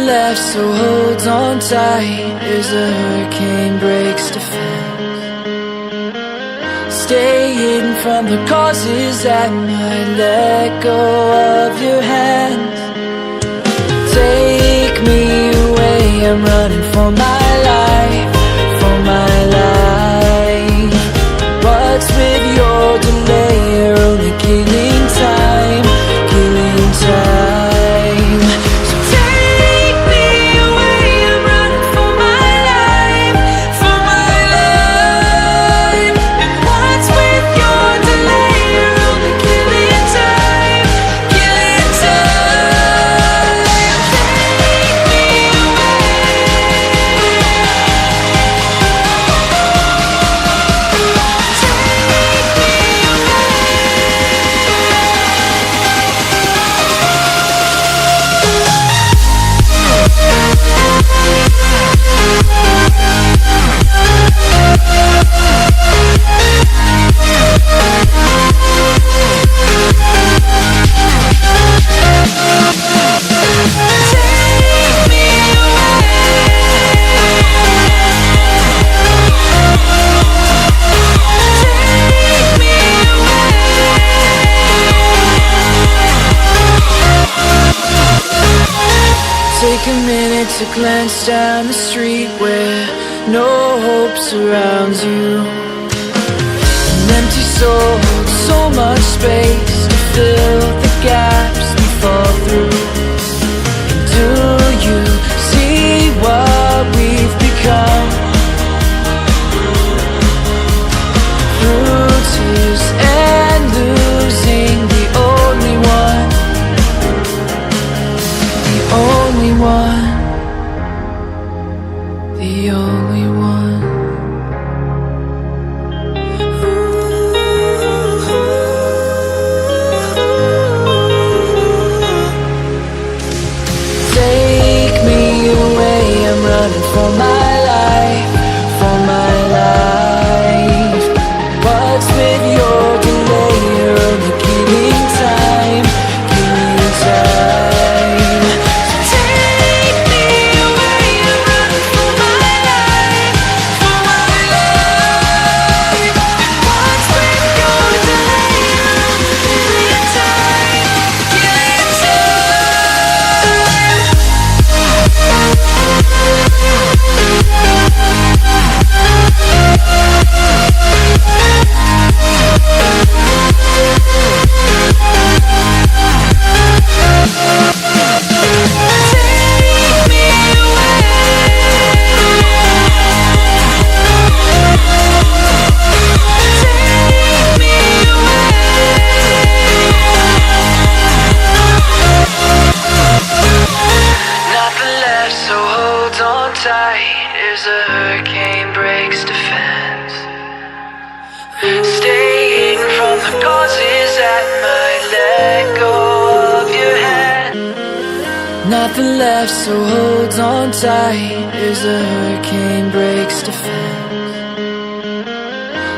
left, so hold on tight as the hurricane breaks defense. Stay hidden from the causes that might let go of your hands. Take me away, I'm running for my life, for my life. What's with your delay? You're only killing time, killing time. So take me away, I'm running for my life, for my life. And what's with your delay? You're only killing time, killing time. Take me away. Take a minute to glance down the street where no hope surrounds you. An empty soul, so much space to fill the gaps we fall through. And do you see what we've become? Through tears and losing the only one, the only one, the only one. Take me away, I'm running for my life, for my life. What's with your delay? You're only killing time, killing time. So take me away, I'm running for my life, for my life. And what's with your delay? You're only killing time, killing time. Take me away. Take me away. Nothing left, so hold on tight as the hurricane breaks defense. Stay hidden from the causes that might let go of your hand. Nothing left, so hold on tight as the hurricane breaks defense.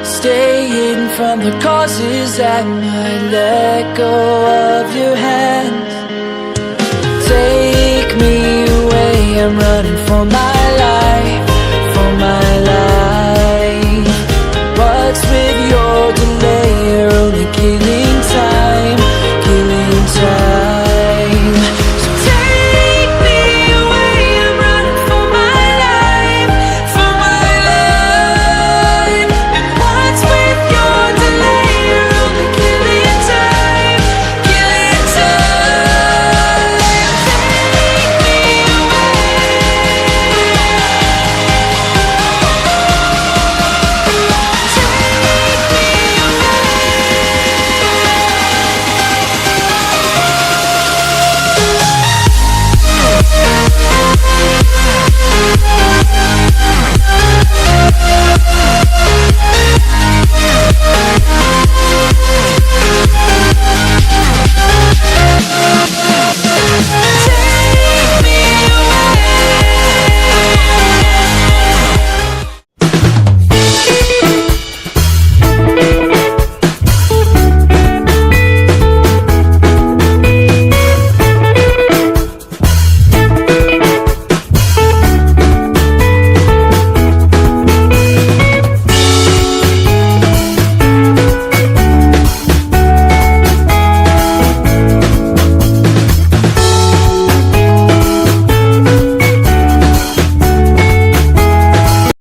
Stay hidden from the causes that might let go of your hands. Take me away, I'm running for my